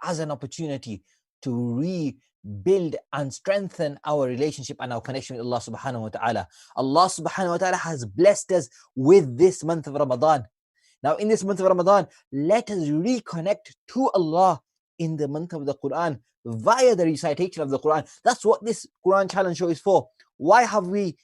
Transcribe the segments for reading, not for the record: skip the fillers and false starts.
as an opportunity to rebuild and strengthen our relationship and our connection with Allah subhanahu wa ta'ala. Allah subhanahu wa ta'ala has blessed us with this month of Ramadan. Now, in this month of Ramadan, let us reconnect to Allah in the month of the Qur'an via the recitation of the Qur'an. That's what this Qur'an challenge show is for. Why have we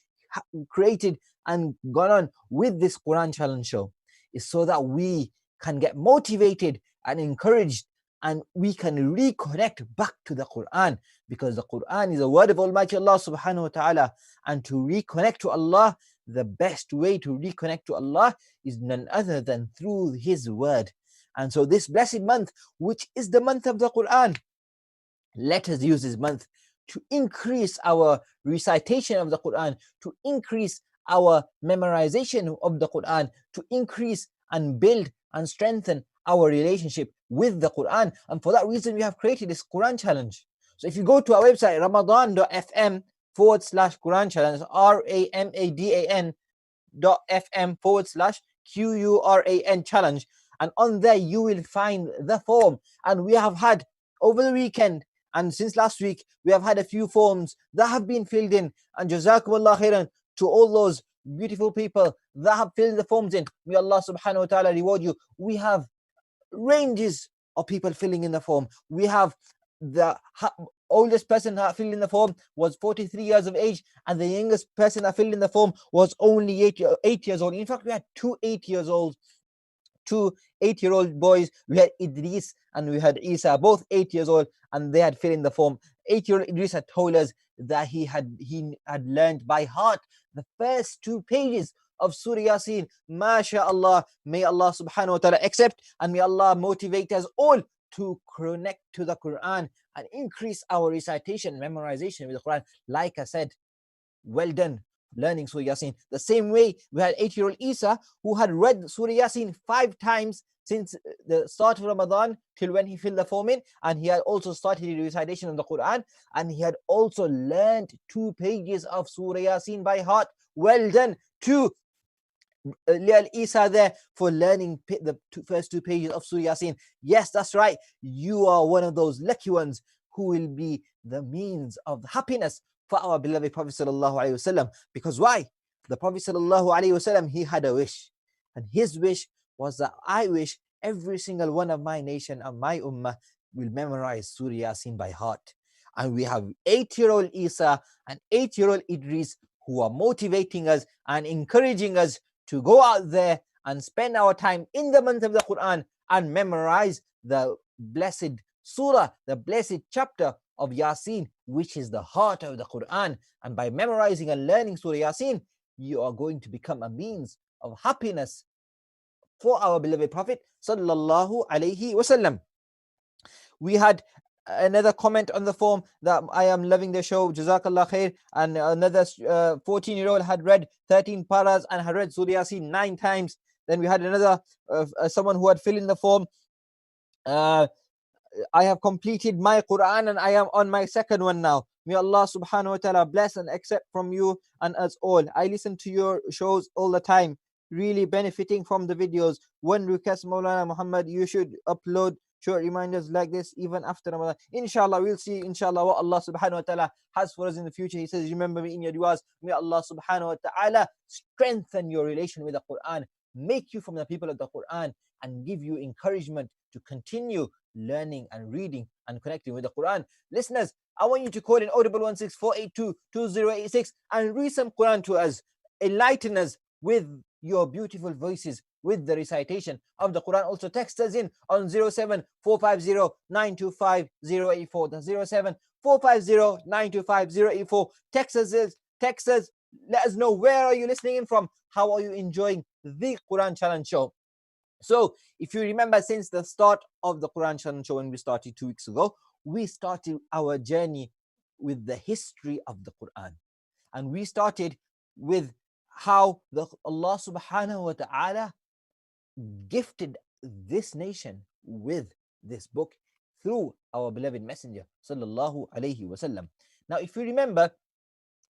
created and gone on with this Qur'an challenge show? It's so that we can get motivated and encouraged, and we can reconnect back to the Qur'an, because the Qur'an is a word of Almighty Allah subhanahu wa ta'ala. And to reconnect to Allah, the best way to reconnect to Allah is none other than through His word. And so this blessed month, which is the month of the Qur'an, let us use this month to increase our recitation of the Qur'an, to increase our memorization of the Qur'an, to increase and build and strengthen our relationship with the Qur'an. And for that reason, we have created this Qur'an challenge. So if you go to our website, ramadan.fm/Qur'an challenge, ramadan.fm/Qur'an challenge, and on there you will find the form. And we have had over the weekend and since last week, we have had a few forms that have been filled in, and jazakumullah khairan to all those beautiful people that have filled the forms in. May Allah subhanahu wa ta'ala reward you. We have ranges of people filling in the form. We have the oldest person that filled in the form was 43 years of age, and the youngest person that filled in the form was only 8 years old. In fact, we had two 8-year-old boys. We had Idris and we had Isa, both 8 years old, and they had filled in the form. 8-year-old Idris had told us that he had learned by heart the first 2 pages of Surah Yasin. MashaAllah, may Allah subhanahu wa ta'ala accept, and may Allah motivate us all to connect to the Quran and increase our recitation, memorization with the Quran. Like I said, well done learning Surah Yasin. The same way we had 8-year-old Isa, who had read Surah Yasin 5 times since the start of Ramadan till when he filled the form in, and he had also started the recitation of the Quran, and he had also learned 2 pages of Surah Yasin by heart. Well done to little Isa there for learning the first 2 pages of Surah Yasin. Yes, that's right. You are one of those lucky ones who will be the means of happiness for our beloved Prophet sallallahu alaihi wasallam. Because why? The Prophet sallallahu alaihi wasallam, he had a wish, and his wish was that I wish every single one of my nation and my ummah will memorize Surah Yasin by heart. And we have 8-year-old Isa and 8-year-old Idris who are motivating us and encouraging us to go out there and spend our time in the month of the Quran and memorize the blessed surah, the blessed chapter of Yasin, which is the heart of the Quran. And by memorizing and learning Surah Yasin, you are going to become a means of happiness for our beloved Prophet sallallahu alaihi wasallam. We had another comment on the form that I am loving the show, Jazakallah khair. And another 14-year-old had read 13 paras and had read Surah Yasin 9 times. Then we had another someone who had filled in the form. I have completed my Quran and I am on my second one now. May Allah subhanahu wa ta'ala bless and accept from you and us all. I listen to your shows all the time, really benefiting from the videos. One request, Moulana Muhammed, you should upload short reminders like this even after Ramadan. Inshallah, we'll see inshallah what Allah subhanahu wa ta'ala has for us in the future. He says, remember me in your du'as. May Allah subhanahu wa ta'ala strengthen your relation with the Quran, make you from the people of the Quran, and give you encouragement to continue learning and reading and connecting with the Quran. Listeners, I want you to call in audible 164822086 and read some Quran to us. Enlighten us with your beautiful voices with the recitation of the Quran. Also text us in on 07450925084. That's 07450925084. Text us, let us know where are you listening in from, how are you enjoying the Quran Challenge show. So if you remember, since the start of the Quran Challenge show, when we started 2 weeks ago, we started our journey with the history of the Quran. And we started with how Allah subhanahu wa ta'ala gifted this nation with this book through our beloved messenger sallallahu alaihi wasallam. Now, if you remember,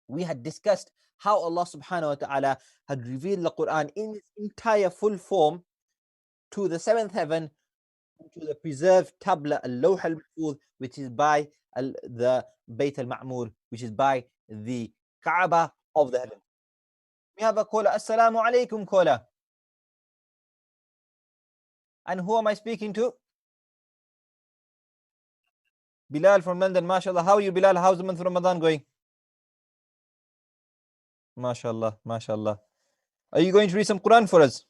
we had discussed how Allah subhanahu wa ta'ala had revealed the Quran in its entire full form to the 7th heaven to the preserved tablet al-Lawh al-Mahfuz, which is by the Bayt al-Ma'mur, which is by the Kaaba of the heaven. We have a caller. Assalamu alaikum, caller. And who am I speaking to? Bilal from London. MashaAllah. How are you, Bilal? How's the month of Ramadan going? MashaAllah. MashaAllah. Are you going to read some Quran for us?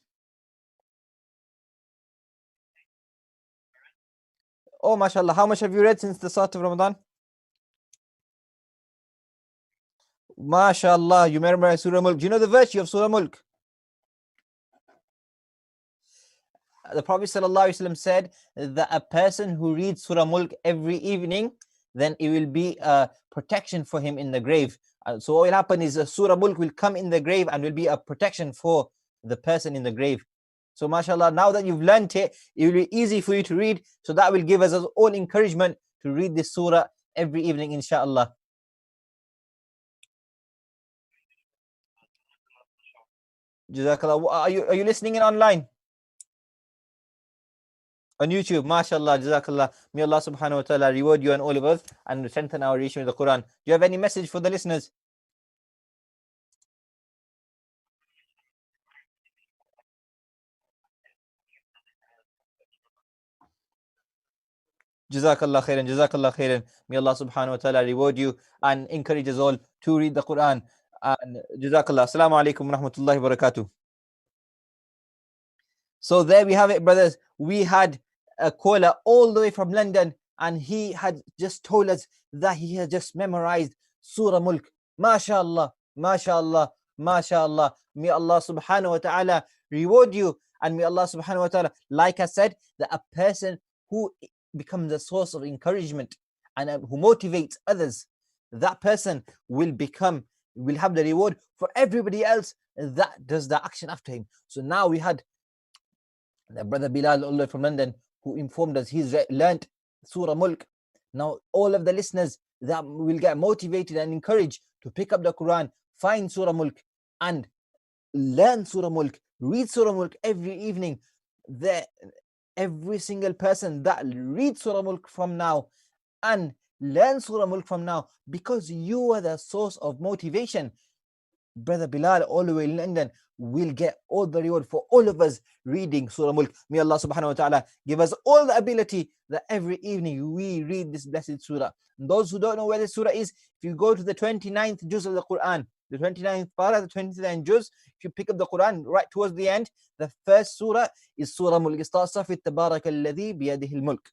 Oh, MashaAllah. How much have you read since the start of Ramadan? MashaAllah. You memorize Surah Mulk. Do you know the virtue of Surah Mulk? The Prophet ﷺ said that a person who reads Surah Mulk every evening, then it will be a protection for him in the grave. So what will happen is Surah Mulk will come in the grave and will be a protection for the person in the grave. So mashallah, now that you've learnt it, it will be easy for you to read. So that will give us all encouragement to read this surah every evening, inshallah. Jazakallah. Are you listening in online? On YouTube, mashallah, jazakallah. May Allah subhanahu wa ta'ala reward you and all of us and strengthen our relation with the Quran. Do you have any message for the listeners? Jazakallah khairan, jazakallah khairan. May Allah subhanahu wa ta'ala reward you and encourage us all to read the Quran. And jazakallah. Assalamu alaikum wa rahmatullahi wa barakatuh. So there we have it, brothers. We had a caller all the way from London, and he had just told us that he had just memorized Surah Mulk. MashaAllah, MashaAllah, MashaAllah. May Allah subhanahu wa ta'ala reward you, and may Allah subhanahu wa ta'ala, like I said, that a person who becomes a source of encouragement and who motivates others, that person will have the reward for everybody else that does the action after him. So now we had the brother Bilal all the way from London who informed us he's learnt Surah Mulk. Now all of the listeners that will get motivated and encouraged to pick up the Quran, find Surah Mulk and learn Surah Mulk, read Surah Mulk every evening. Every single person that reads Surah Mulk from now and learn Surah Mulk from now, because you are the source of motivation, brother Bilal all the way in London will get all the reward for all of us reading Surah Mulk. May Allah subhanahu wa ta'ala give us all the ability that every evening we read this blessed surah. And those who don't know where this surah is, if you go to the 29th juz of the Quran, the 29th para, the 29th juz, if you pick up the Quran right towards the end, the first surah is Surah Mulk. It starts off with Tabarak alladhi biyadihi al-mulk.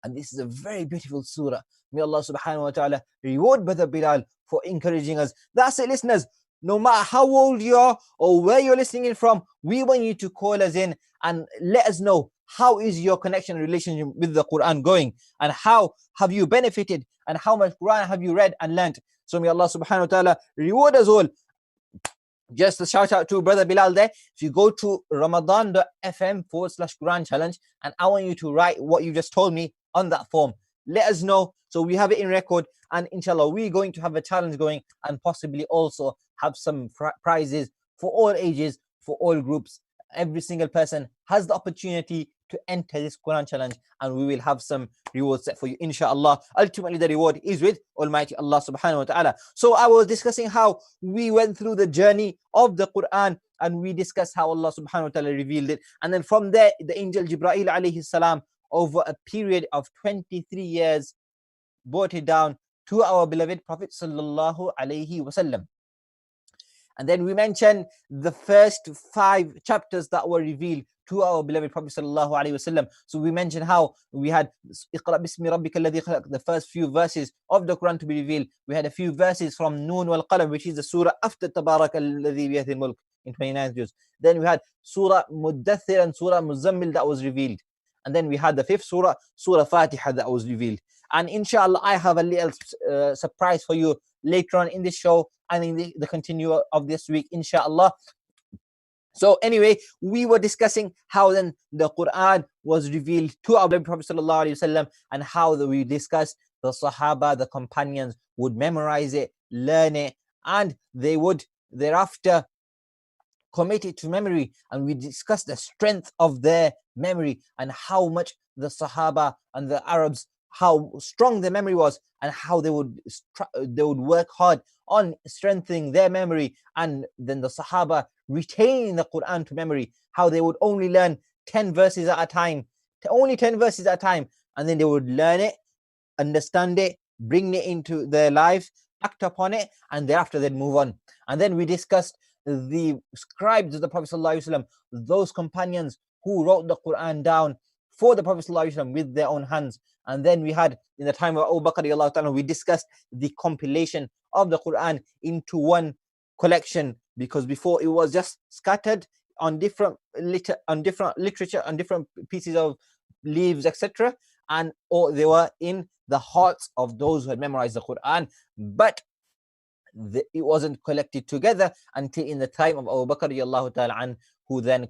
And this is a very beautiful surah. May Allah subhanahu wa ta'ala reward brother Bilal for encouraging us. That's it, listeners. No matter how old you are or where you're listening in from, we want you to call us in and let us know how is your connection and relationship with the Quran going, and how have you benefited, and how much Quran have you read and learnt. So may Allah subhanahu wa ta'ala reward us all. Just a shout out to brother Bilal there. If you go to ramadan.fm/Quran challenge, and I want you to write what you just told me on that form. Let us know so we have it in record, and inshallah we're going to have a challenge going and possibly also have some prizes for all ages, for all groups. Every single person has the opportunity to enter this Quran challenge, and we will have some rewards set for you, inshallah. Ultimately, the reward is with Almighty Allah subhanahu wa ta'ala. So I was discussing how we went through the journey of the Quran, and we discussed how Allah subhanahu wa ta'ala revealed it. And then from there, the angel Jibreel alayhi salam, over a period of 23 years, brought it down to our beloved Prophet sallallahu alayhi wasallam. And then we mentioned the first 5 chapters that were revealed to our beloved Prophet sallallahu alaihi wasallam. So we mentioned how we had Iqra bismi rabbika alladhi khalaq, the first few verses of the Quran to be revealed. We had a few verses from Noon wal Qalam, which is the surah after Tabarak alladhi biyadihi al-mulk in 29th juz. Then we had Surah Muddathir and Surah Muzammil that was revealed. And then we had the 5th surah, Surah Fatiha, that was revealed. And inshallah, I have a little surprise for you later on in this show and in the continue of this week, inshallah. So anyway, we were discussing how then the Quran was revealed to our Prophet sallallahu alaihi wasallam, and how we discussed the Sahaba, the companions, would memorize it, learn it, and they would thereafter commit it to memory. And we discussed the strength of their memory and how much the Sahaba and the Arabs, how strong their memory was, and how they would work hard on strengthening their memory, and then the Sahaba retaining the Quran to memory, how they would only learn 10 verses at a time, only 10 verses at a time, and then they would learn it, understand it, bring it into their lives, act upon it, and thereafter they'd move on. And then we discussed the scribes of the Prophet ﷺ, those companions who wrote the Quran down for the Prophet ﷺ with their own hands. And then we had, in the time of Abu Bakr, we discussed the compilation of the Quran into one collection, because before it was just scattered on different literature, on different pieces of leaves, etc., and or they were in the hearts of those who had memorized the Quran, but it wasn't collected together until in the time of Abu Bakr, who then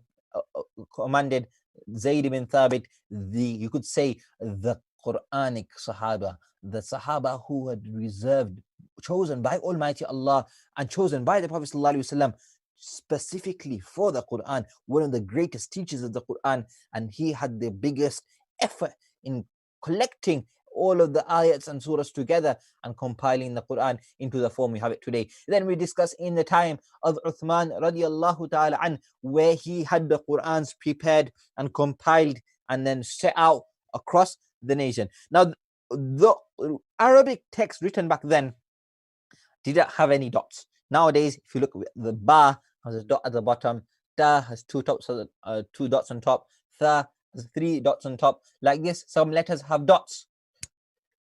commanded Zayd bin Thabit, you could say the Quranic Sahaba, the Sahaba who had chosen by Almighty Allah and chosen by the Prophet ﷺ specifically for the Quran, one of the greatest teachers of the Quran, and he had the biggest effort in collecting all of the ayats and surahs together and compiling the Quran into the form we have it today. Then we discuss in the time of Uthman radiallahu ta'ala an, where he had the Qurans prepared and compiled and then set out across the nation. Now, the Arabic text written back then didn't have any dots. Nowadays, if you look, the ba has a dot at the bottom, ta has two dots on top, tha has 3 dots on top. Like this, some letters have dots.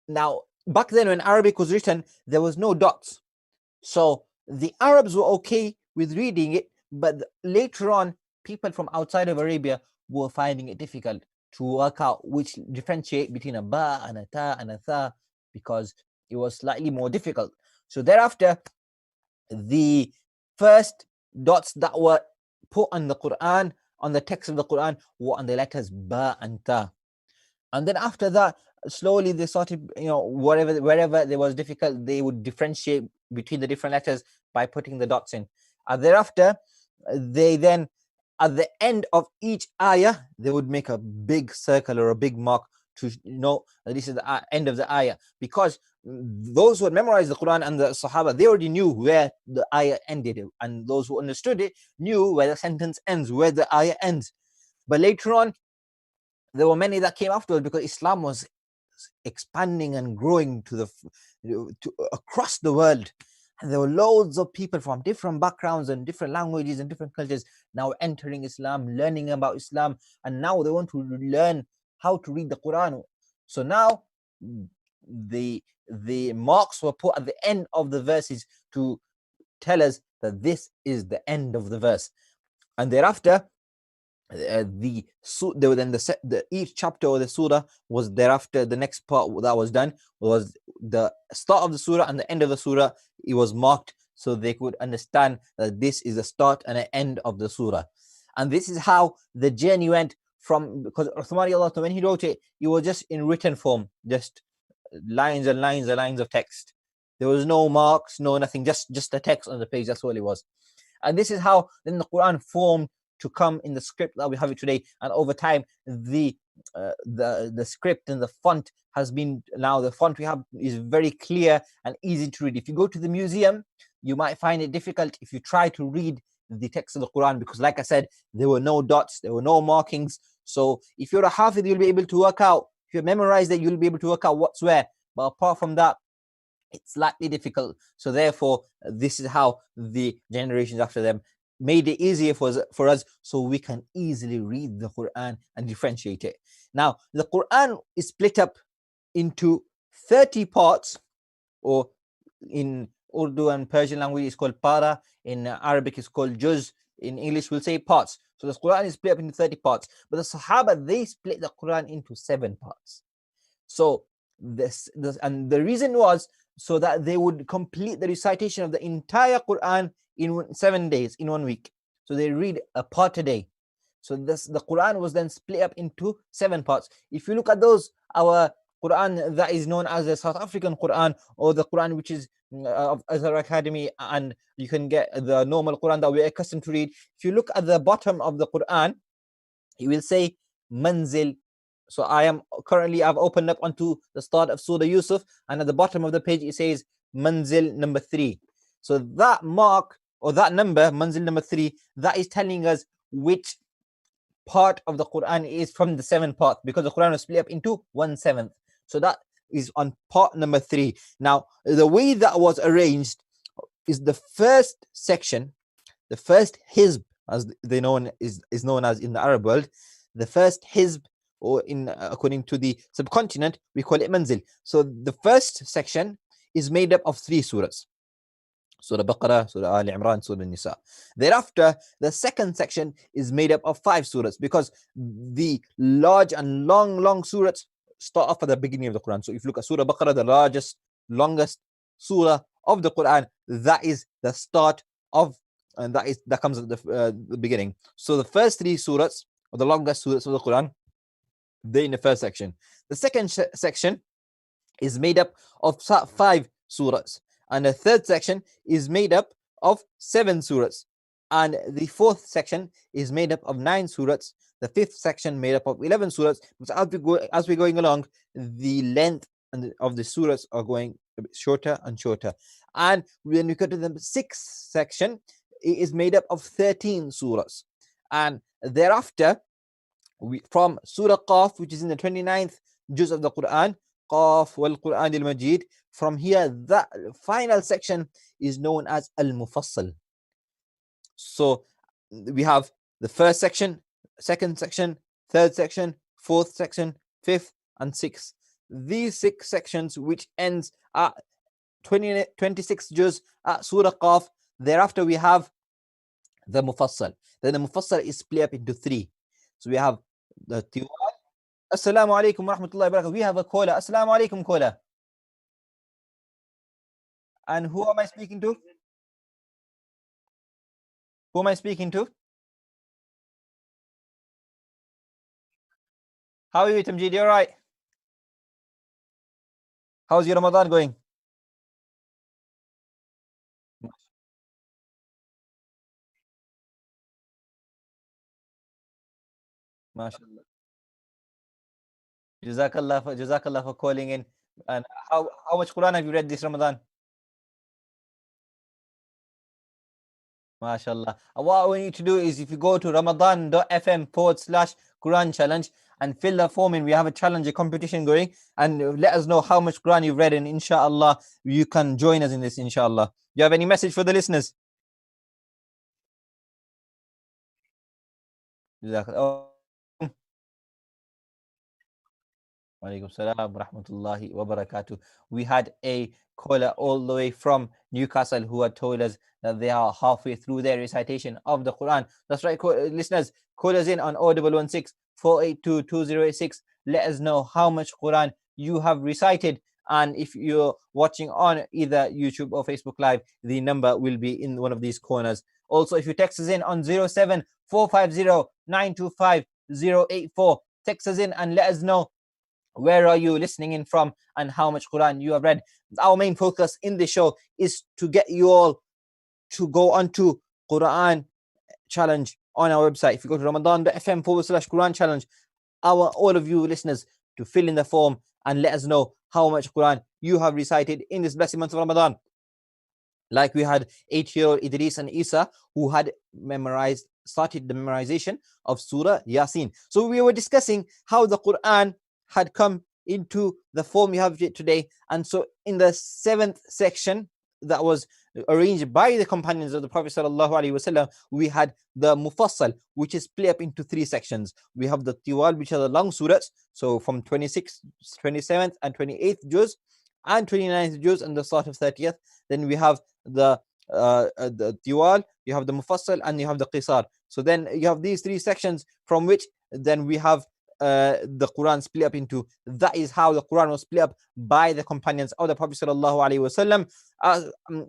Now, back then when Arabic was written, there was no dots. So the Arabs were okay with reading it, but later on, people from outside of Arabia were finding it difficult to work out which differentiate between a ba and a ta and a tha, because it was slightly more difficult. So thereafter, the first dots that were put on the Quran, on the text of the Quran, were on the letters ba and ta. And then after that, slowly they started, wherever there was difficult, they would differentiate between the different letters by putting the dots in. And thereafter, they then, at the end of each ayah, they would make a big circle or a big mark to know that this is the end of the ayah, because those who had memorized the Quran and the Sahaba, they already knew where the ayah ended, and those who understood it knew where the sentence ends, where the ayah ends. But later on, there were many that came afterwards, because Islam was expanding and growing to across the world, and there were loads of people from different backgrounds and different languages and different cultures now entering Islam, learning about Islam, and now they want to learn how to read the Quran. So now the marks were put at the end of the verses to tell us that this is the end of the verse, and thereafter each chapter of the surah was thereafter, the next part that was done was the start of the surah and the end of the surah. It was marked so they could understand that this is the start and the end of the surah. And this is how the journey went from, because Uthman, when he wrote it, it was just in written form, just lines and lines and lines of text. There was no marks, no nothing, just the text on the page. That's all it was. And this is how then the Quran formed to come in the script that we have it today. And over time, the script and the font has been, now the font we have is very clear and easy to read. If you go to the museum, you might find it difficult if you try to read the text of the Quran, because like I said, there were no dots, there were no markings. So if you're a Hafiz, you'll be able to work out, if you memorize that, you'll be able to work out what's where. But apart from that, it's slightly difficult. So therefore, this is how the generations after them made it easier for us, so we can easily read the Quran and differentiate it. Now, the Quran is split up into 30 parts, or in Urdu and Persian language it's called para, in Arabic it's called juz, in English we'll say parts. So the Quran is split up into 30 parts, but the Sahaba, they split the Quran into 7 parts. So this and the reason was so that they would complete the recitation of the entire Quran in 7 days, in 1 week. So they read a part a day. So the Quran was then split up into 7 parts. If you look at those, our Quran that is known as the South African Quran, or the Quran which is of Azhar Academy, and you can get the normal Quran that we're accustomed to read. If you look at the bottom of the Quran, it will say manzil. So I've opened up onto the start of Surah Yusuf, and at the bottom of the page it says manzil number 3. So that mark or that number, manzil number 3, that is telling us which part of the Quran is from the 7th part, because the Quran was split up into 1/7. So that is on part number 3. Now, the way that was arranged is the first section, the first hizb, as they known is known as in the Arab world, the first hizb, or in according to the subcontinent, we call it manzil. So the first section is made up of 3 surahs. Surah Baqarah, Surah Al Imran, Surah Nisa. Thereafter, the second section is made up of 5 surahs, because the large and long surahs start off at the beginning of the Quran. So if you look at Surah Baqarah, the longest surah of the Quran, that is the start of, and that comes at the beginning. So the first 3 surahs, or the longest surahs of the Quran, they're in the first section. The second section is made up of 5 surahs, and the third section is made up of 7 surahs, and the fourth section is made up of 9 surahs. The fifth section made up of 11 surahs. As we're going along, the length of the surahs are going a bit shorter and shorter. And when we go to the sixth section, it is made up of 13 surahs. And thereafter, from Surah Qaf, which is in the 29th juz of the Quran, Qaf wal Qur'an al Majid, from here, that final section is known as Al Mufassal. So we have the first section, second section, third section, fourth section, fifth, and sixth. These 6 sections, which ends at 26 juz at Surah Qaf. Thereafter, we have the Mufassal. Then the Mufassal is split up into 3. So we have the Tiwal. Assalamu alaikum wa rahmatullahi wa barakatuh. We have a caller. Assalamu alaikum, caller. And who am I speaking to? Who am I speaking to? How are you, Tamjid? You all right? How's your Ramadan going? MashaAllah. Jazakallah for calling in. And how much Quran have you read this Ramadan? MashaAllah. And what we need to do is, if you go to ramadan.fm/Quran challenge and fill the form in, we have a challenge, a competition going, and let us know how much Quran you've read, and inshallah you can join us in this, inshallah. Do you have any message for the listeners? Oh. Walaikum salam wa rahmatullahi wa barakatuh. We had a caller all the way from Newcastle who had told us that they are halfway through their recitation of the Quran. That's right, listeners. Call us in on 0116 482 2086. Let us know how much Quran you have recited. And if you're watching on either YouTube or Facebook Live, the number will be in one of these corners. Also, if you text us in on 07 450 925 084, text us in and let us know where are you listening in from and how much Quran you have read. Our main focus in this show is to get you all to go onto Quran challenge on our website. If you go to ramadan.fm/Quran challenge, all of you listeners to fill in the form and let us know how much Quran you have recited in this blessed month of Ramadan. Like we had 8-year-old Idris and Isa who had started the memorization of Surah Yasin. So we were discussing how the Quran had come into the form we have today. And so in the 7th section that was arranged by the companions of the Prophet ﷺ, we had the Mufassal, which is split up into 3 sections. We have the Tiwal, which are the long surahs, so from 26th, 27th, and 28th juz, and 29th juz, and the start of 30th. Then we have the Tiwal, you have the Mufassal, and you have the Qisar. So then you have these 3 sections from which then we have the Quran split up into. That is how the Quran was split up by the companions of the Prophet ﷺ.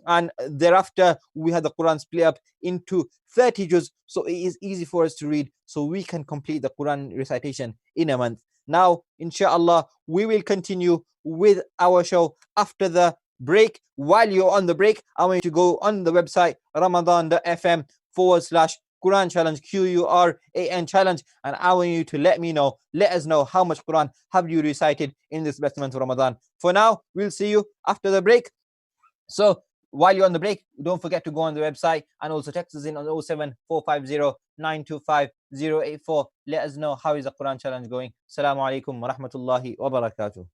And thereafter we had the Quran split up into 30 juz, so it is easy for us to read, so we can complete the Quran recitation in a month. Now, inshallah, we will continue with our show after the break. While you're on the break, I want you to go on the website ramadan.fm/Quran Quran challenge, Quran challenge, and I want you to let us know how much Quran have you recited in this blessed month of Ramadan. For now, we'll see you after the break. So while you're on the break, don't forget to go on the website and also text us in on 07450925084. Let us know how is the Quran challenge going. Assalamu alaikum wa rahmatullahi wa barakatuh.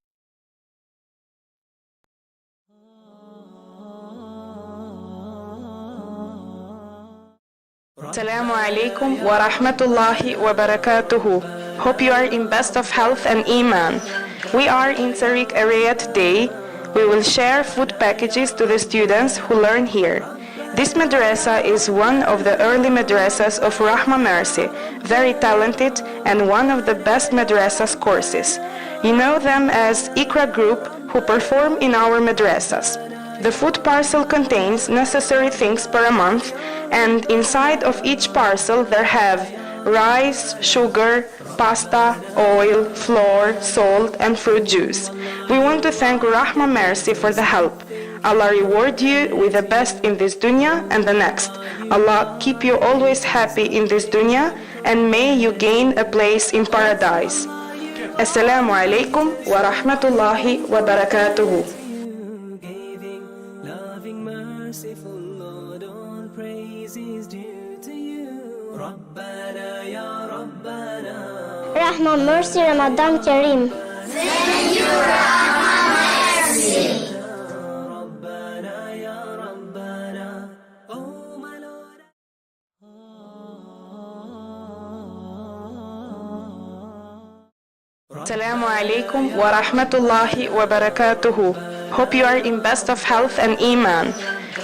Assalamu alaikum wa rahmatullahi wa barakatuhu. Hope you are in best of health and iman. We are in Tariq area today. We will share food packages to the students who learn here. This madrasa is one of the early madrasas of Rahma Mercy, very talented and one of the best madrasas courses. You know them as Ikra group who perform in our madrasas. The food parcel contains necessary things per a month, and inside of each parcel there have rice, sugar, pasta, oil, flour, salt, and fruit juice. We want to thank Rahma Mercy for the help. Allah reward you with the best in this dunya and the next. Allah keep you always happy in this dunya, and may you gain a place in paradise. Assalamu alaikum wa rahmatullahi wa barakatuhu. Rahman Mercy Ramadan Kareem. Thank you, Ramadan Mercy. Assalamu alaikum wa rahmatullahi wa barakatuhu. Hope you are in best of health and iman.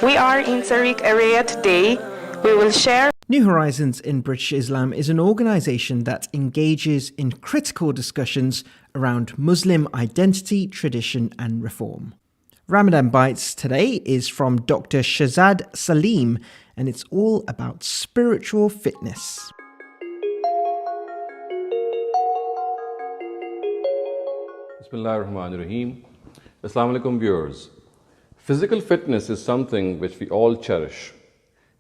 We are in Tariq area today. We will share. New Horizons in British Islam is an organisation that engages in critical discussions around Muslim identity, tradition and reform. Ramadan Bites today is from Dr. Shazad Salim, and it's all about spiritual fitness. Bismillahir Rahmanir Rahim. Assalamu alaikum viewers. Physical fitness is something which we all cherish.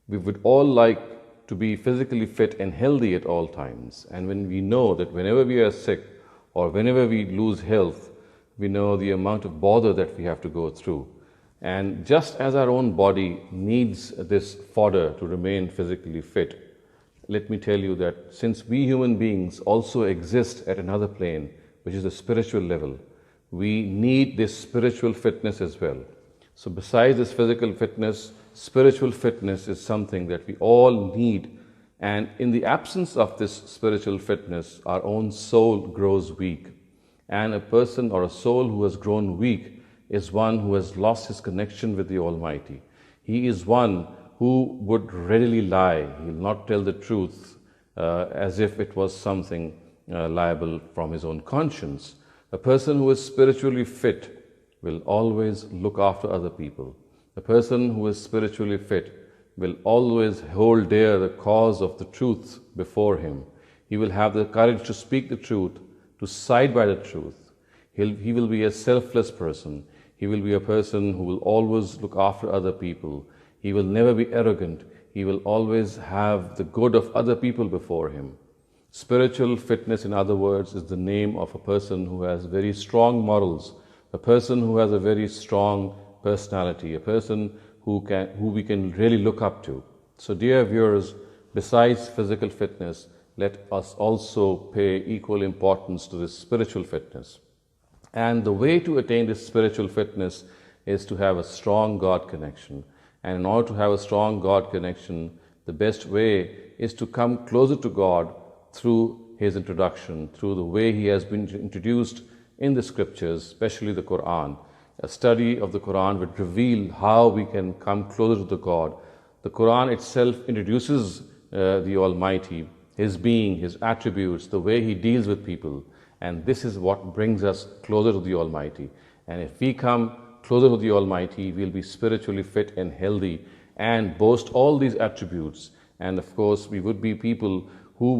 We would all like to be physically fit and healthy at all times. And when we know that whenever we are sick or whenever we lose health, we know the amount of bother that we have to go through. And just as our own body needs this fodder to remain physically fit, let me tell you that since we human beings also exist at another plane, which is the spiritual level, we need this spiritual fitness as well. So besides this physical fitness, spiritual fitness is something that we all need, and in the absence of this spiritual fitness, our own soul grows weak. And a person or a soul who has grown weak is one who has lost his connection with the Almighty. He is one who would readily lie. He will not tell the truth as if it was something liable from his own conscience. A person who is spiritually fit will always look after other people. A person who is spiritually fit will always hold dear the cause of the truth before him. He will have the courage to speak the truth, to side by the truth. He will be a selfless person. He will be a person who will always look after other people. He will never be arrogant. He will always have the good of other people before him. Spiritual fitness, in other words, is the name of a person who has very strong morals, a person who has a very strong personality, a person who we can really look up to. So dear viewers, besides physical fitness, let us also pay equal importance to this spiritual fitness. And the way to attain this spiritual fitness is to have a strong God connection. And in order to have a strong God connection, the best way is to come closer to God through His introduction, through the way He has been introduced in the scriptures, especially the Qur'an. A study of the Qur'an would reveal how we can come closer to the God. The Qur'an itself introduces the Almighty, His being, His attributes, the way He deals with people. And this is what brings us closer to the Almighty. And if we come closer to the Almighty, we'll be spiritually fit and healthy and boast all these attributes. And of course, we would be people who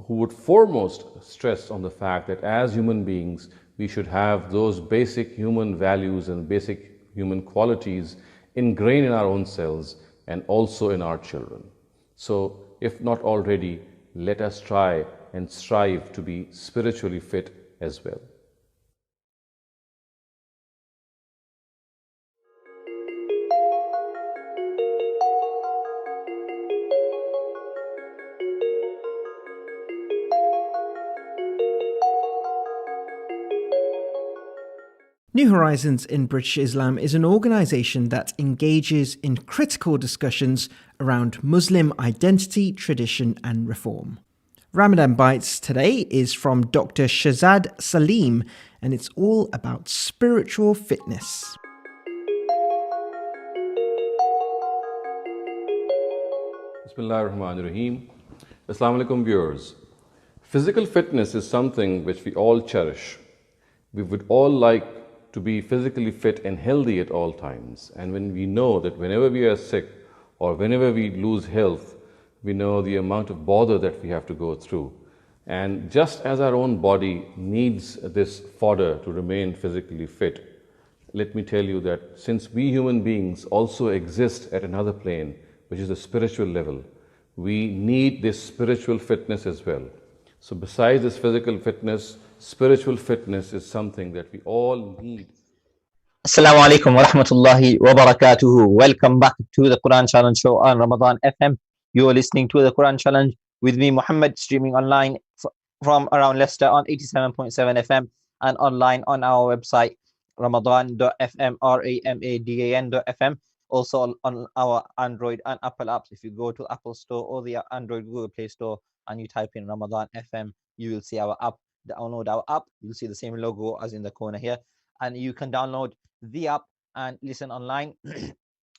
would foremost stress on the fact that as human beings, we should have those basic human values and basic human qualities ingrained in our own selves and also in our children. So If not already, let us try and strive to be spiritually fit as well. New Horizons in British Islam is an organisation that engages in critical discussions around Muslim identity, tradition and reform. Ramadan Bites today is from Dr. Shazad Salim, and it's all about spiritual fitness. Bismillahir Rahmanir Rahim. Assalamu alaikum viewers. Physical fitness is something which we all cherish. We would all like to be physically fit and healthy at all times. And when we know that whenever we are sick or whenever we lose health, we know the amount of bother that we have to go through. And just as our own body needs this fodder to remain physically fit, let me tell you that since we human beings also exist at another plane, which is the spiritual level, we need this spiritual fitness as well. So besides this physical fitness, spiritual fitness is something that we all need. Assalamu alaikum wa rahmatullahi wa barakatuhu. Welcome back to the Quran Challenge show on Ramadan FM. You are listening to the Quran Challenge with me, Muhammad, streaming online from around Leicester on 87.7 FM and online on our website, ramadan.fm, ramadan.fm. Also on our Android and Apple apps. If you go to Apple Store or the Android Google Play Store and you type in Ramadan FM, you will see our app. Download our app. You'll see the same logo as in the corner here. And you can download the app and listen online.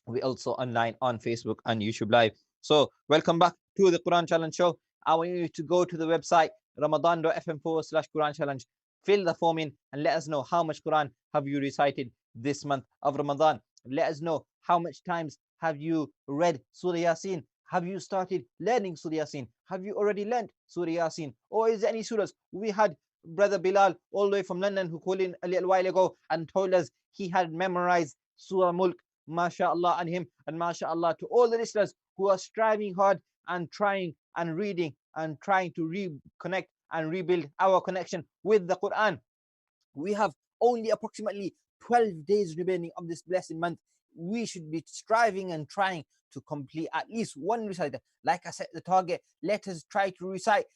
We also online on Facebook and YouTube Live. So welcome back to the Quran Challenge show. I want you to go to the website ramadan.fm/Quran Challenge. Fill the form in and let us know how much Quran have you recited this month of Ramadan. Let us know how much times have you read Surah Yasin. Have you started learning Surah Yasin? Have you already learned Surah Yasin? Or is there any surahs? We had Brother Bilal all the way from London who called in a little while ago and told us he had memorized Surah Mulk. MashaAllah on him, and MashaAllah to all the listeners who are striving hard and trying and reading and trying to reconnect and rebuild our connection with the Quran. We have only approximately 12 days remaining of this blessed month. We should be striving and trying to complete at least one recital. Like I said, the target, let us try to recite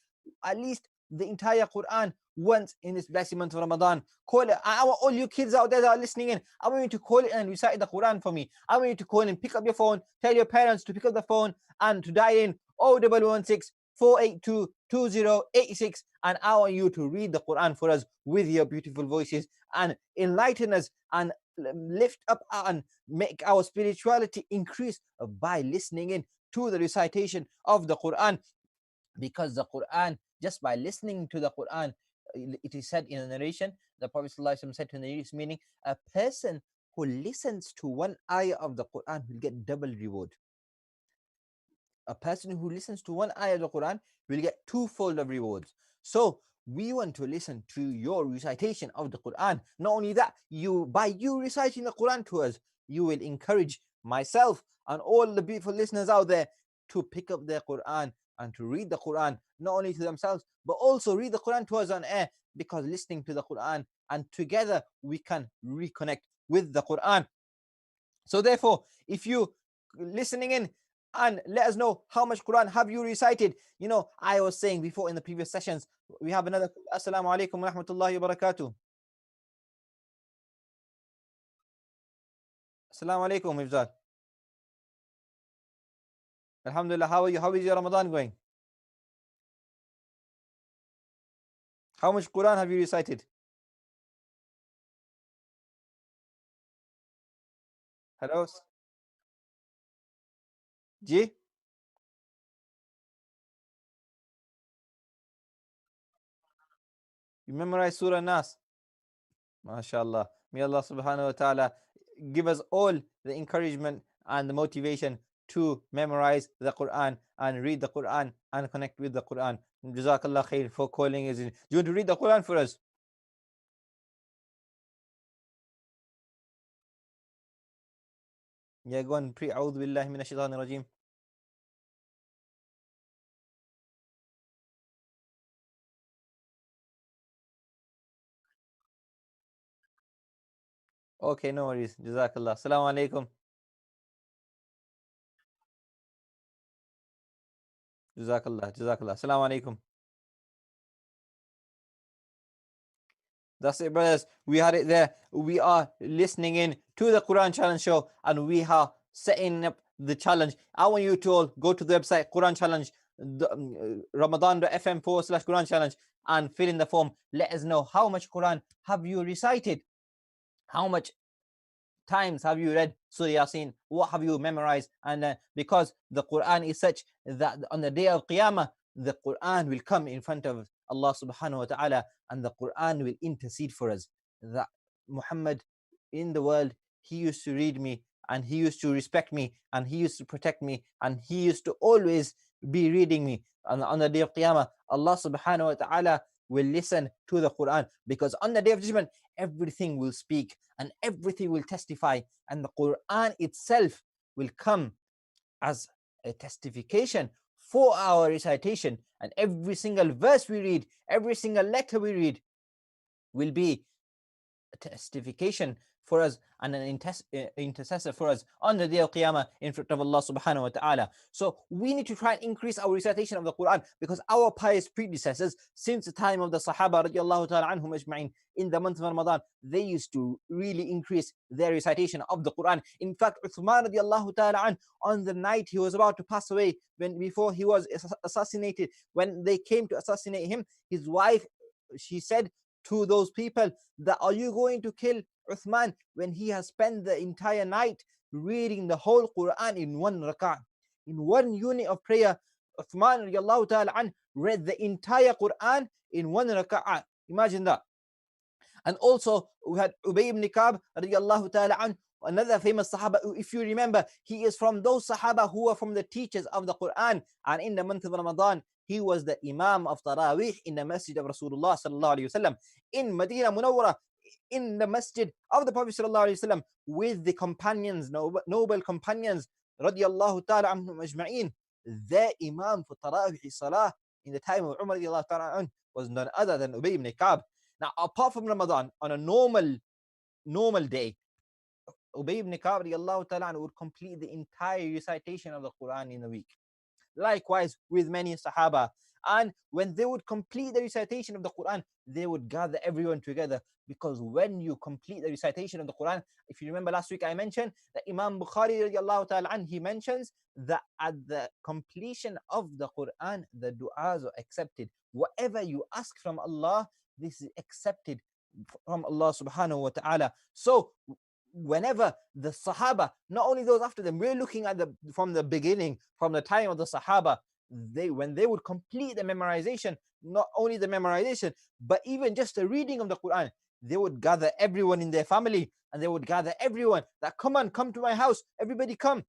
at least the entire Quran once in this blessed month of Ramadan. Call it. I want all you kids out there that are listening in, I want you to call it and recite the Quran for me. I want you to call in, pick up your phone, tell your parents to pick up the phone and to dial in 0116 482 2086, and I want you to read the Quran for us with your beautiful voices and enlighten us and lift up and make our spirituality increase by listening in to the recitation of the Quran. Because the Quran, just by listening to the Quran, it is said in a narration, the Prophet ﷺ said to narrate meaning, a person who listens to one ayah of the Quran will get double reward. A person who listens to one ayah of the Quran will get twofold of rewards. So we want to listen to your recitation of the Quran. Not only that, by you reciting the Quran to us, you will encourage myself and all the beautiful listeners out there to pick up their Quran and to read the Quran, not only to themselves, but also read the Quran to us on air, because listening to the Quran and together we can reconnect with the Quran. So therefore, if you listening in and let us know how much Quran have you recited. You know, I was saying before in the previous sessions, we have another. Assalamu alaikum wa rahmatullahi wa barakatuh. Assalamu alaikum, Ifzal. Alhamdulillah, how are you? How is your Ramadan going? How much Quran have you recited? Hello? Ji? You memorize Surah Nas? MashaAllah. May Allah subhanahu wa ta'ala give us all the encouragement and the motivation to memorize the Quran and read the Quran and connect with the Quran. Jazakallah khair for calling us in. Do you want to read the Quran for us? Yeah, go on. A'udhu billahi minash shaitanir rajim. Okay, no worries. Jazakallah. Assalamu alaikum. Jazakallah. Jazakallah. Assalamu alaikum. That's it, brothers. We had it there. We are listening in to the Quran Challenge show and we are setting up the challenge. I want you to all go to the website Quran Challenge, Ramadan.fm/Quran Challenge, and fill in the form. Let us know how much Quran have you recited, how much times have you read Surah Yasin, what have you memorized, and because the Quran is such that on the day of Qiyamah, the Quran will come in front of Allah subhanahu wa ta'ala and the Quran will intercede for us. That Muhammad in the world, he used to read me and he used to respect me and he used to protect me and he used to always be reading me. And on the day of Qiyamah, Allah subhanahu wa ta'ala will listen to the Quran, because on the day of judgment, everything will speak and everything will testify, and the Quran itself will come as a testification for our recitation, and every single verse we read, every single letter we read will be a testification for us and an intercessor for us on the day of Qiyamah in front of Allah subhanahu wa ta'ala. So we need to try and increase our recitation of the Quran, because our pious predecessors, since the time of the Sahaba radiallahu ta'ala anhum ajma'in, in the month of Ramadan, they used to really increase their recitation of the Quran. In fact, Uthman radiallahu ta'ala an, on the night he was about to pass away, before he was assassinated, when they came to assassinate him, his wife, she said to those people that, are you going to kill Uthman when he has spent the entire night reading the whole Quran in one rak'ah, in one unit of prayer? Uthman radiallahu ta'ala an read the entire Quran in one rak'ah. Imagine that. And also we had Ubay ibn Ka'b radiallahu ta'ala an, another famous Sahaba. If you remember, he is from those Sahaba who are from the teachers of the Quran, and in the month of Ramadan he was the Imam of Taraweeh in the Masjid of Rasulullah sallallahu alaihi wasallam in Medina Munawwara, in the Masjid of the Prophet sallallahu alaihi wasallam, with the companions, noble companions radiallahu ta'ala anhum ajma'in. Their Imam for Taraweeh Salah in the time of Umar radiallahu ta'ala an was none other than Ubay ibn Ka'b. Now, apart from Ramadan, on a normal day, Ubay ibn Ka'b radiallahu ta'ala would complete the entire recitation of the Quran in a week. Likewise with many Sahaba. And when they would complete the recitation of the Quran, they would gather everyone together, because when you complete the recitation of the Quran, if you remember last week I mentioned that Imam Bukhari radiallahu ta'ala an, he mentions that at the completion of the Quran, the du'as are accepted. Whatever you ask from Allah, this is accepted from Allah subhanahu wa ta'ala. So whenever the Sahaba, not only those after them, we're looking at from the beginning, from the time of the Sahaba, when they would complete the memorization, not only the memorization, but even just the reading of the Quran, they would gather everyone in their family and they would gather everyone that, come to my house, everybody come,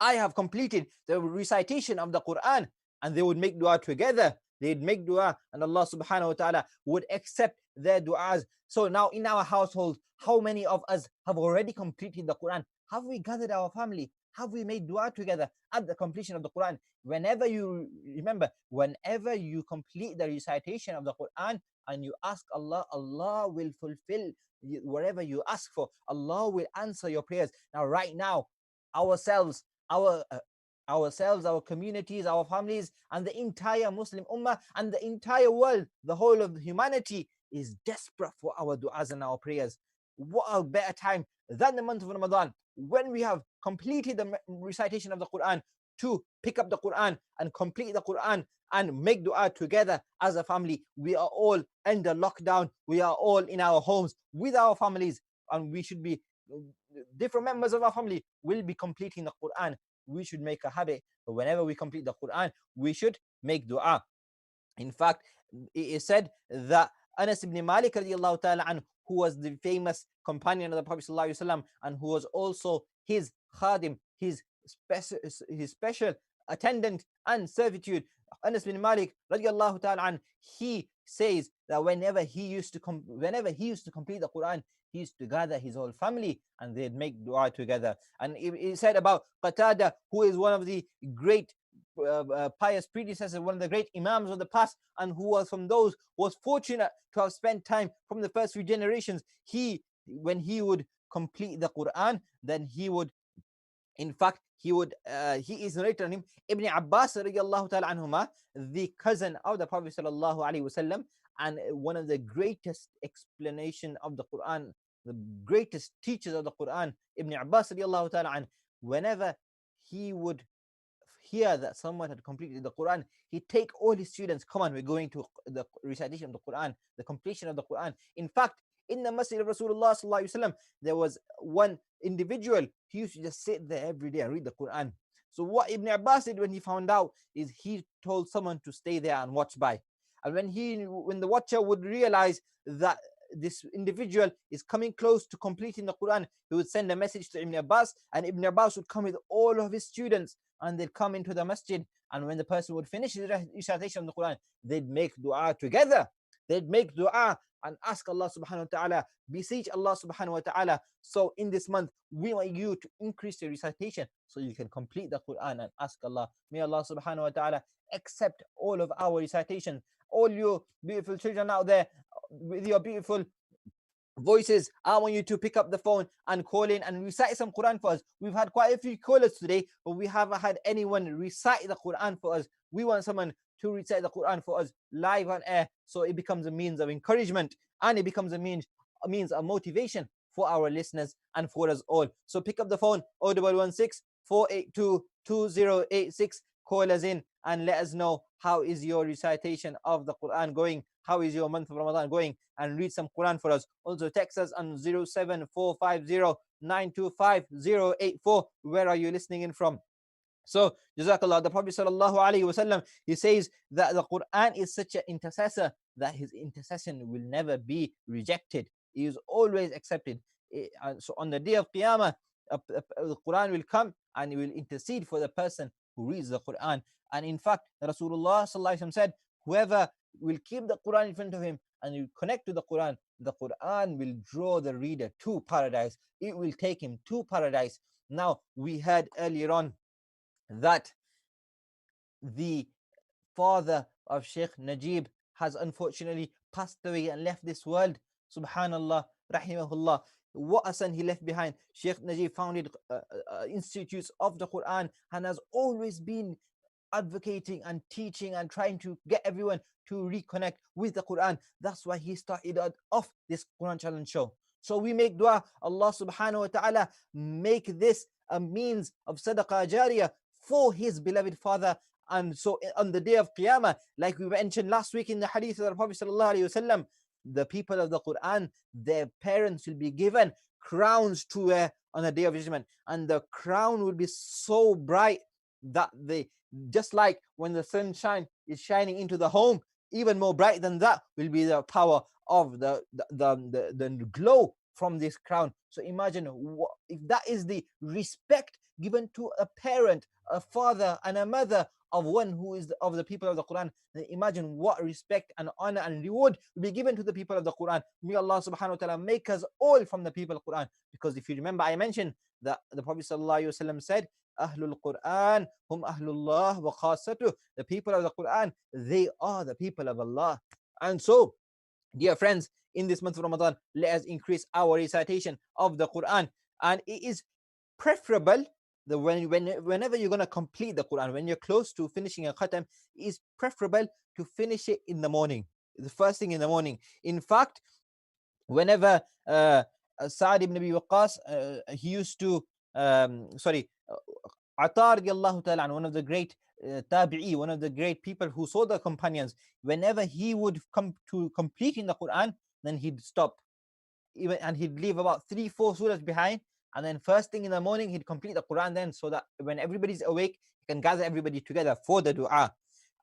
I have completed the recitation of the Quran. And they would make dua together. They'd make dua and Allah subhanahu wa ta'ala would accept their duas. So now in our household, how many of us have already completed the Quran? Have we gathered our family? Have we made dua together at the completion of the Quran? Whenever you complete the recitation of the Quran and you ask Allah, Allah will fulfill whatever you ask for. Allah will answer your prayers. Now, right now, ourselves, our communities, our families, and the entire Muslim Ummah and the entire world, the whole of humanity is desperate for our du'as and our prayers. What a better time than the month of Ramadan, when we have completed the recitation of the Quran, to pick up the Quran and complete the Quran and make dua together as a family. We are all under lockdown. We are all in our homes with our families, and we should be, different members of our family will be completing the Quran. We should make a habit, but whenever we complete the Quran, we should make dua. In fact, it is said that Anas ibn Malik radiallahu ta'ala anhu, who was the famous companion of the Prophet sallallahu alaihi wasallam and who was also his khadim, his special attendant and servitude, Anas bin Malik radiallahu ta'ala anhu, he says that whenever he used to complete the Quran, he used to gather his whole family and they'd make dua together. And it said about Qatada, who is one of the great pious predecessors, one of the great imams of the past, and who was from those who was fortunate to have spent time from the first few generations. He when he would complete the Quran, then he would, in fact, he is narrated on him, Ibn Abbas radiallahu ta'ala anhuma, the cousin of the Prophet sallallahu alaihi wasallam, and one of the greatest explanation of the Quran, the greatest teachers of the Quran, Ibn Abbas radiallahu ta'ala anh, whenever he would hear that someone had completed the Quran, he'd take all his students, come on, we're going to the recitation of the Quran, the completion of the Quran. In fact, in the Masjid of Rasulullah sallallahu alaihi wasallam, there was one individual, he used to just sit there every day and read the Quran. So what Ibn Abbas did when he found out is he told someone to stay there and watch by. And when the watcher would realize that this individual is coming close to completing the Quran, he would send a message to Ibn Abbas, and Ibn Abbas would come with all of his students, and they'd come into the masjid, and when the person would finish the recitation of the Quran, they'd make dua together. They'd make dua and ask Allah subhanahu wa ta'ala, beseech Allah subhanahu wa ta'ala. So in this month, we want you to increase your recitation so you can complete the Quran, and ask Allah, may Allah subhanahu wa ta'ala accept all of our recitation. All you beautiful children out there with your beautiful voices, I want you to pick up the phone and call in and recite some Quran for us. We've had quite a few callers today, but we haven't had anyone recite the Quran for us. We want someone to recite the Quran for us live on air, so it becomes a means of encouragement, and it becomes a means of motivation for our listeners and for us all. So pick up the phone, 0116 482 2086. Call us in and let us know how is your recitation of the Quran going, how is your month of Ramadan going, and read some Quran for us. Also text us on 07450 925 084. Where are you listening in from? So Jazakallah, the Prophet sallallahu alaihi wasallam, he says that the Quran is such an intercessor that his intercession will never be rejected. He is always accepted. So on the day of Qiyamah, the Quran will come and he will intercede for the person who reads the Quran. And in fact, Rasulullah sallallahu alaihi wasallam said, whoever will keep the Quran in front of him and you connect to the Quran will draw the reader to paradise. It will take him to paradise. Now, we heard earlier on that the father of Sheikh Najib has unfortunately passed away and left this world. Subhanallah, rahimahullah. What a son he left behind. Sheikh Najib founded institutes of the Quran and has always been advocating and teaching and trying to get everyone to reconnect with the Quran. That's why he started off this Quran Challenge show. So we make dua, Allah subhanahu wa ta'ala make this a means of sadaqah jariyah for his beloved father. And so on the day of Qiyamah, like we mentioned last week in the hadith of the Prophet sallallahu alaihi wasallam, the people of the Quran, their parents will be given crowns to wear on the day of judgment, and the crown will be so bright that they, just like when the sunshine is shining into the home, even more bright than that will be the power of the glow from this crown. So imagine if that is the respect given to a parent, a father and a mother of one who is of the people of the Quran, then imagine what respect and honor and reward will be given to the people of the Quran. May Allah subhanahu wa ta'ala make us all from the people of the Quran. Because if you remember, I mentioned that the Prophet sallallahu alaihi wasallam said, Ahlul Quran hum ahlullah wa khasatuh. The people of the Quran, they are the people of Allah. And so, dear friends, in this month of Ramadan, let us increase our recitation of the Quran. And it is preferable that whenever you're going to complete the Quran, when you're close to finishing a khatam, it is preferable to finish it in the morning, the first thing in the morning. In fact, whenever Sa'd ibn Abi Waqqas, he used to, Atar radiallahu ta'ala, one of the great tabi'i, one of the great people who saw the companions, whenever he would come to completing the Quran, then he'd stop, and he'd leave about 3-4 surahs behind, and then first thing in the morning he'd complete the Quran then, so that when everybody's awake, he can gather everybody together for the dua.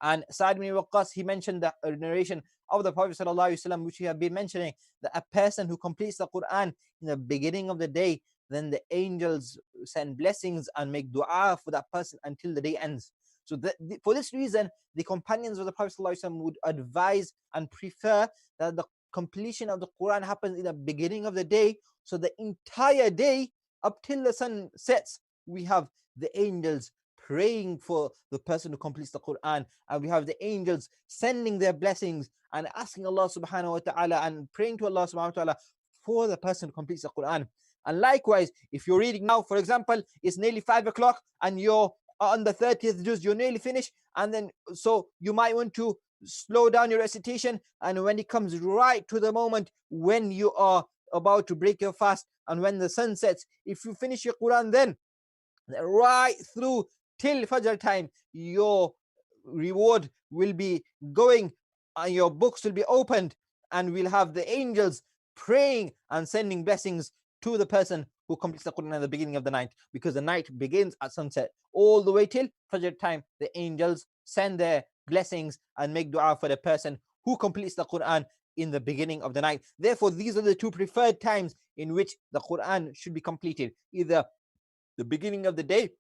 And Sa'd ibn Waqqas, he mentioned the narration of the Prophet sallallahu alaihi wasallam, which we have been mentioning, that a person who completes the Quran in the beginning of the day, then the angels send blessings and make dua for that person until the day ends. So for this reason, the companions of the Prophet ﷺ would advise and prefer that the completion of the Quran happens in the beginning of the day. So the entire day, up till the sun sets, we have the angels praying for the person who completes the Quran, and we have the angels sending their blessings and asking Allah subhanahu wa ta'ala and praying to Allah subhanahu wa ta'ala for the person who completes the Quran. And likewise, if you're reading now, for example, it's nearly 5 o'clock and you're on the 30th juz, you're nearly finished, and then so you might want to slow down your recitation, and when it comes right to the moment when you are about to break your fast and when the sun sets, if you finish your Quran then right through till Fajr time, your reward will be going and your books will be opened, and we'll have the angels praying and sending blessings to the person who completes the Quran at the beginning of the night, because the night begins at sunset all the way till Fajr time. The angels send their blessings and make dua for the person who completes the Quran in the beginning of the night. Therefore, these are the two preferred times in which the Quran should be completed, either the beginning of the day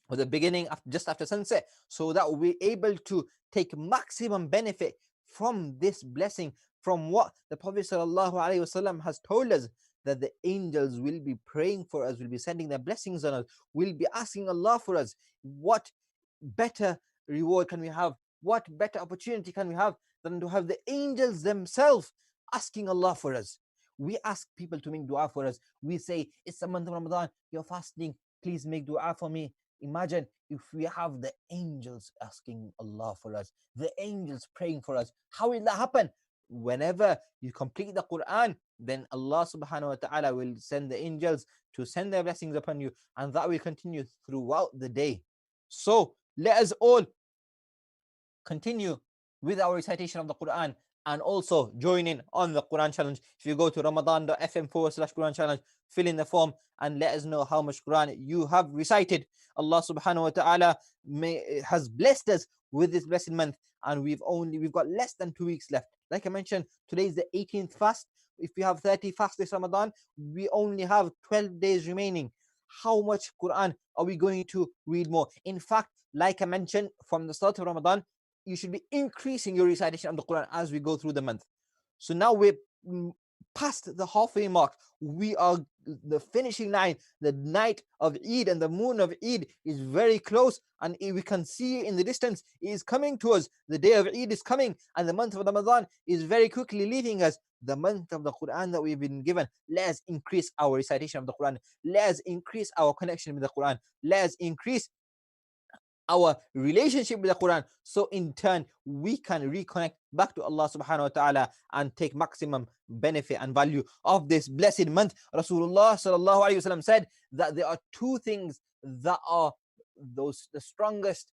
or the beginning of just after sunset, so that we're able to take maximum benefit from this blessing, from what the Prophet ﷺ has told us, that the angels will be praying for us, will be sending their blessings on us, will be asking Allah for us. What better reward can we have? What better opportunity can we have than to have the angels themselves asking Allah for us? We ask people to make dua for us. We say, it's the month of Ramadan, you're fasting, please make dua for me. Imagine if we have the angels asking Allah for us, the angels praying for us. How will that happen? Whenever you complete the Quran, then Allah subhanahu wa ta'ala will send the angels to send their blessings upon you, and that will continue throughout the day. So let us all continue with our recitation of the Quran and also join in on the Quran challenge. If you go to ramadan.fm/Quran challenge, fill in the form and let us know how much Quran you have recited. Allah subhanahu wa ta'ala has blessed us with this blessed month, and we've got less than 2 weeks left. Like I mentioned, today is the 18th fast. If we have 30 fasts this Ramadan, we only have 12 days remaining. How much Quran are we going to read more? In fact, like I mentioned, from the start of Ramadan, you should be increasing your recitation of the Quran as we go through the month. So now we're past the halfway mark. We are the finishing line. The night of Eid and the moon of Eid is very close, and we can see in the distance it is coming to us. The day of Eid is coming, and the month of Ramadan is very quickly leaving us. The month of the Quran that we've been given. Let us increase our recitation of the Quran. Let us increase our connection with the Quran. Let us increase our relationship with the Quran, so in turn we can reconnect back to Allah subhanahu wa ta'ala and take maximum benefit and value of this blessed month. Rasulullah sallallahu alaihi wasallam said that there are two things that are the strongest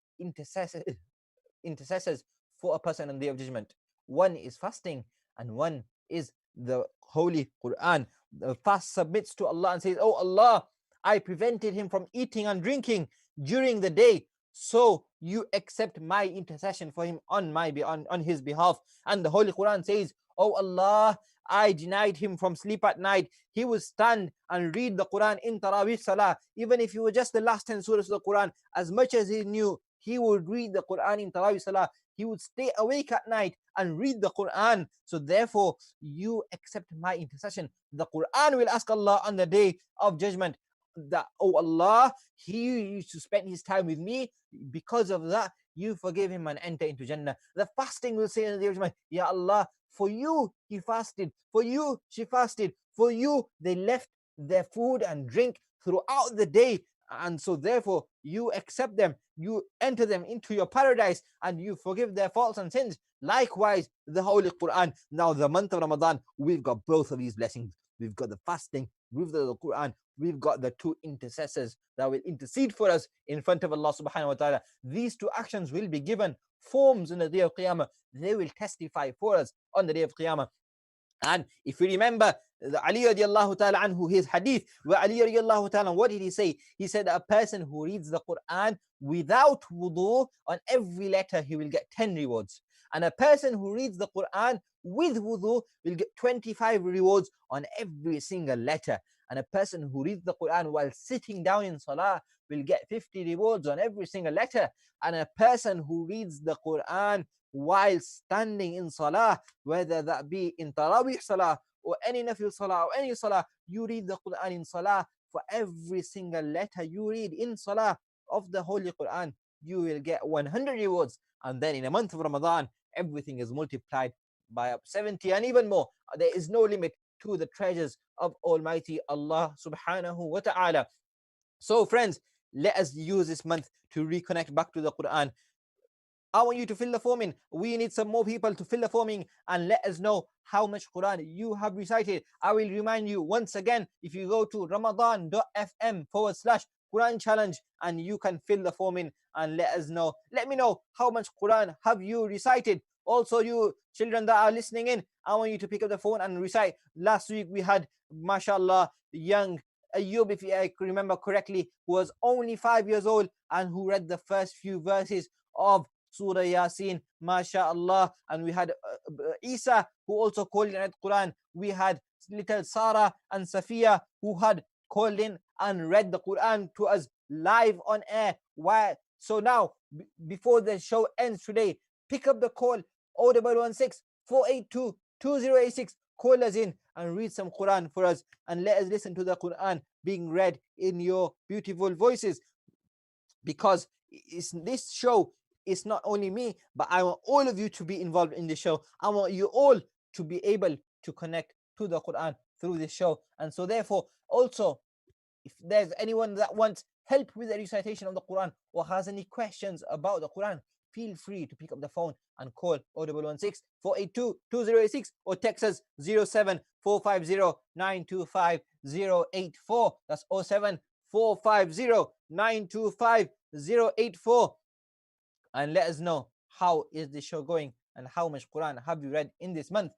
intercessors for a person on the day of judgment. One is fasting and one is the Holy Quran. The fast submits to Allah and says, "Oh Allah, I prevented him from eating and drinking during the day, so you accept my intercession for him on his behalf." And the Holy Quran says, "Oh Allah, I denied him from sleep at night. He would stand and read the Quran in Tarawih Salah. Even if it was just the last 10 surahs of the Quran, as much as he knew, he would read the Quran in Tarawih Salah. He would stay awake at night and read the Quran. So therefore, you accept my intercession." The Quran will ask Allah on the day of judgment that, "Oh Allah, he used to spend his time with me. Because of that, you forgive him and enter into Jannah." The fasting will say in the day of judgment, "Ya Allah, for you he fasted, for you she fasted, for you they left their food and drink throughout the day, and so therefore you accept them, you enter them into your paradise, and you forgive their faults and sins." Likewise, the Holy Quran. Now the month of Ramadan, we've got both of these blessings. We've got the fasting, we've got the Quran, we've got the two intercessors that will intercede for us in front of Allah subhanahu wa ta'ala. These two actions will be given forms in the day of Qiyamah. They will testify for us on the day of Qiyamah. And if you remember Ali radiallahu ta'ala anhu, his hadith, where Ali radiallahu ta'ala, what did he say? He said a person who reads the Quran without wudu, on every letter he will get 10 rewards. And a person who reads the Quran with wudu will get 25 rewards on every single letter. And a person who reads the Quran while sitting down in Salah will get 50 rewards on every single letter. And a person who reads the Quran while standing in Salah, whether that be in Tarawih Salah or any Nafil Salah or any Salah, you read the Quran in Salah, for every single letter you read in Salah of the Holy Quran, you will get 100 rewards. And then in a month of Ramadan, everything is multiplied by 70 and even more. There is no limit. to the treasures of Almighty Allah subhanahu wa ta'ala. So friends, let us use this month to reconnect back to the Quran. I want you to fill the form in. We need some more people to fill the form in and let us know how much Quran you have recited. I will remind you once again, if you go to ramadan.fm/Quran challenge and you can fill the form in and let us know. Let me know how much Quran have you recited. Also, you children that are listening in, I want you to pick up the phone and recite. Last week we had, mashallah, young Ayub, if I remember correctly, who was only 5 years old and who read the first few verses of Surah Yasin, mashallah. And we had Isa, who also called in the Quran. We had little Sarah and Safiya, who had called in and read the Quran to us live on air. Why? So now, before the show ends today, pick up the call 0116 482 2086. Call us in and read some Quran for us and let us listen to the Quran being read in your beautiful voices. Because this show is not only me, but I want all of you to be involved in the show. I want you all to be able to connect to the Quran through this show. And so therefore, also, if there's anyone that wants help with the recitation of the Quran or has any questions about the Quran, feel free to pick up the phone and call 0116 482 2086 or text us 07 450 925 084. That's 07 450 925 084. And let us know how is the show going and how much Quran have you read in this month.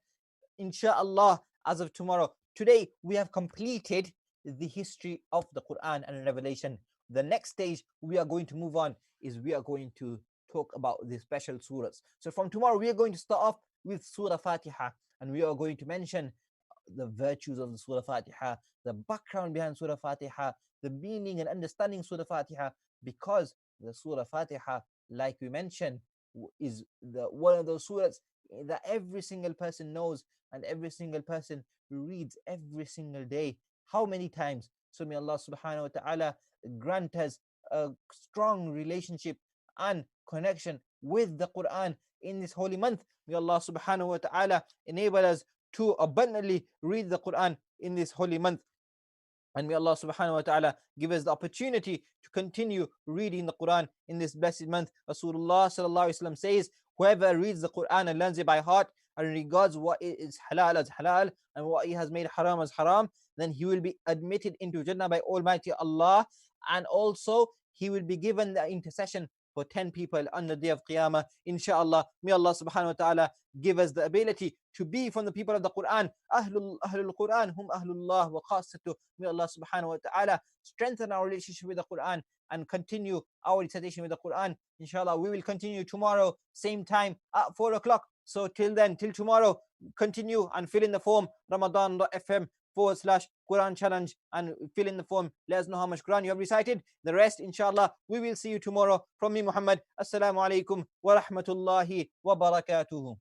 Inshallah, as of tomorrow. Today we have completed the history of the Quran and Revelation. The next stage we are going to move on is we are going to talk about the special surahs. So from tomorrow we are going to start off with Surah Fatiha, and we are going to mention the virtues of the Surah Fatiha, the background behind Surah Fatiha, the meaning and understanding Surah Fatiha, because the Surah Fatiha, like we mentioned, is one of those surahs that every single person knows and every single person reads every single day. How many times? So may Allah subhanahu wa ta'ala grant us a strong relationship and connection with the Quran in this holy month. May Allah subhanahu wa ta'ala enable us to abundantly read the Quran in this holy month. And may Allah subhanahu wa ta'ala give us the opportunity to continue reading the Quran in this blessed month. Rasulullah sallallahu alaihi wasallam says, whoever reads the Quran and learns it by heart and regards what is halal as halal and what he has made haram as haram, then he will be admitted into Jannah by Almighty Allah. And also he will be given the intercession for 10 people on the day of Qiyamah, inshallah. May Allah subhanahu wa ta'ala give us the ability to be from the people of the Quran. Ahlul Quran, hum ahlullah wa khasatu. May Allah subhanahu wa ta'ala strengthen our relationship with the Quran and continue our recitation with the Quran. Inshallah, we will continue tomorrow, same time at 4 o'clock. So till then, till tomorrow, continue and fill in the form Ramadan.fm/Quran challenge and fill in the form. Let us know how much Quran you have recited. The rest, inshallah, we will see you tomorrow. From me, Muhammad. Assalamu alaikum wa rahmatullahi wa barakatuhu.